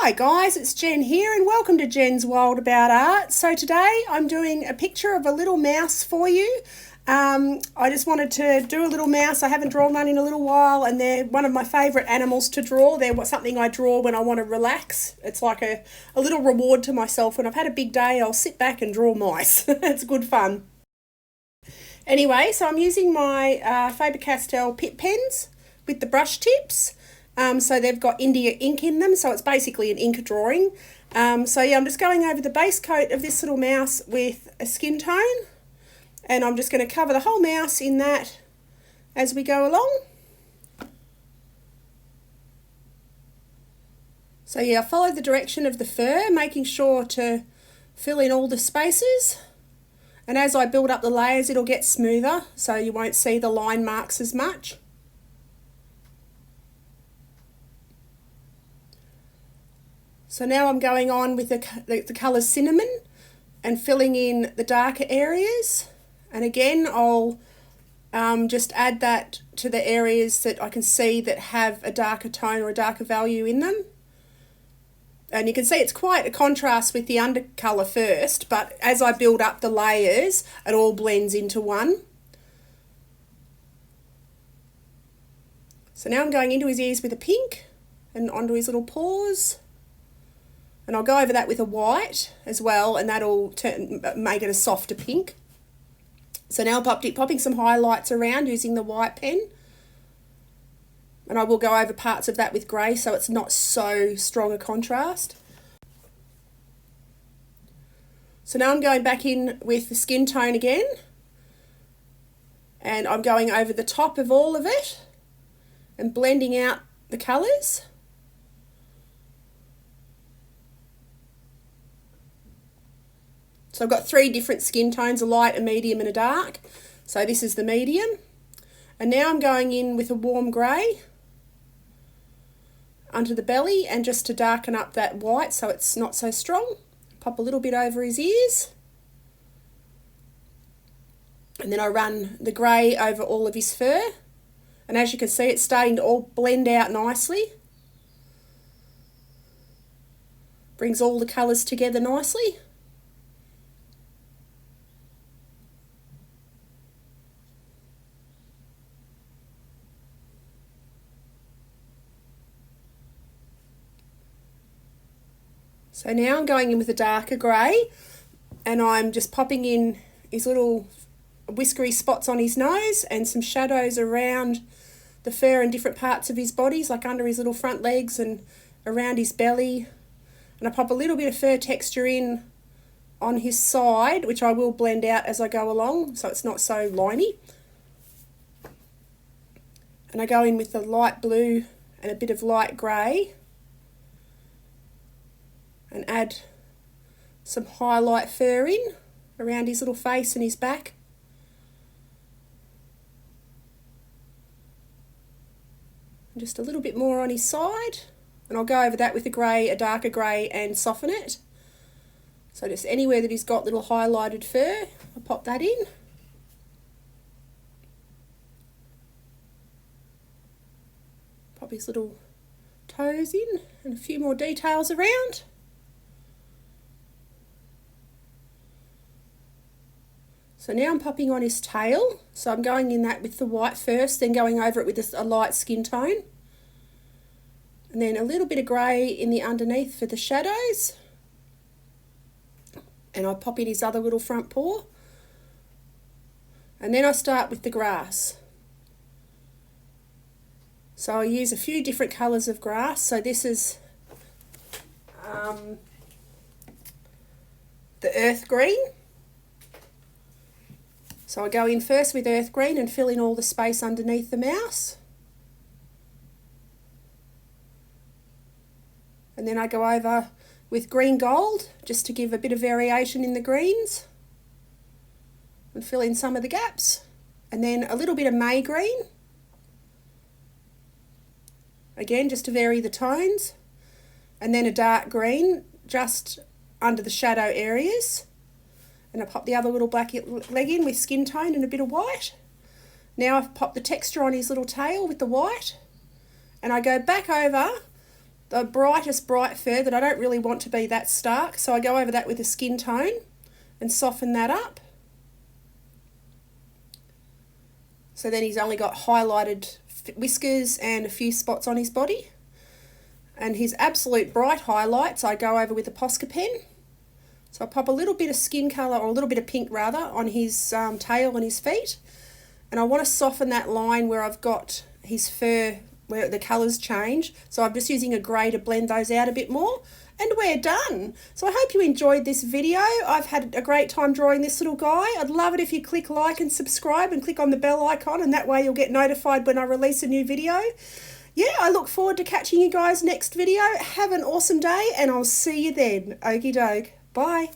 Hi guys, it's Jen here and welcome to Jen's World About Art. So today I'm doing a picture of a little mouse for you. I just wanted to do a little mouse. I haven't drawn one in a little while and they're one of my favourite animals to draw. They're something I draw when I want to relax. It's like a little reward to myself. When I've had a big day, I'll sit back and draw mice. It's good fun. Anyway, so I'm using my Faber-Castell Pitt pens with the brush tips. So they've got India ink in them, so it's basically an ink drawing. So yeah, I'm just going over the base coat of this little mouse with a skin tone, and I'm just going to cover the whole mouse in that as we go along. So yeah, follow the direction of the fur, making sure to fill in all the spaces. And as I build up the layers, it'll get smoother, so you won't see the line marks as much. So now I'm going on with the colour cinnamon and filling in the darker areas. And again, I'll just add that to the areas that I can see that have a darker tone or a darker value in them. And you can see it's quite a contrast with the undercolour first, but as I build up the layers, it all blends into one. So now I'm going into his ears with a pink and onto his little paws. And I'll go over that with a white as well, and that'll make it a softer pink. So now I'm popping some highlights around using the white pen. And I will go over parts of that with grey so it's not so strong a contrast. So now I'm going back in with the skin tone again. And I'm going over the top of all of it and blending out the colours. So I've got three different skin tones, a light, a medium and a dark. So this is the medium. And now I'm going in with a warm grey under the belly and just to darken up that white so it's not so strong. Pop a little bit over his ears. And then I run the grey over all of his fur. And as you can see, it's starting to all blend out nicely. Brings all the colours together nicely. So now I'm going in with a darker grey and I'm just popping in his little whiskery spots on his nose and some shadows around the fur and different parts of his bodies, like under his little front legs and around his belly. And I pop a little bit of fur texture in on his side, which I will blend out as I go along so it's not so liney. And I go in with the light blue and a bit of light grey and add some highlight fur in around his little face and his back. And just a little bit more on his side, and I'll go over that with a grey, a darker grey, and soften it. So just anywhere that he's got little highlighted fur, I'll pop that in. Pop his little toes in and a few more details around. So now I'm popping on his tail, so I'm going in that with the white first, then going over it with a light skin tone. And then a little bit of grey in the underneath for the shadows. And I pop in his other little front paw. And then I start with the grass. So I use a few different colours of grass. So this is the earth green. So I go in first with earth green and fill in all the space underneath the mouse. And then I go over with green gold just to give a bit of variation in the greens and fill in some of the gaps. And then a little bit of May green. Again, just to vary the tones. And then a dark green just under the shadow areas. And I pop the other little black leg in with skin tone and a bit of white. Now I've popped the texture on his little tail with the white. And I go back over the brightest bright fur that I don't really want to be that stark. So I go over that with a skin tone and soften that up. So then he's only got highlighted whiskers and a few spots on his body. And his absolute bright highlights I go over with a Posca pen. So I pop a little bit of skin colour, or a little bit of pink rather, on his tail and his feet. And I want to soften that line where I've got his fur, where the colours change. So I'm just using a grey to blend those out a bit more. And we're done. So I hope you enjoyed this video. I've had a great time drawing this little guy. I'd love it if you click like and subscribe and click on the bell icon, and that way you'll get notified when I release a new video. Yeah, I look forward to catching you guys next video. Have an awesome day, and I'll see you then. Okie doke. Bye.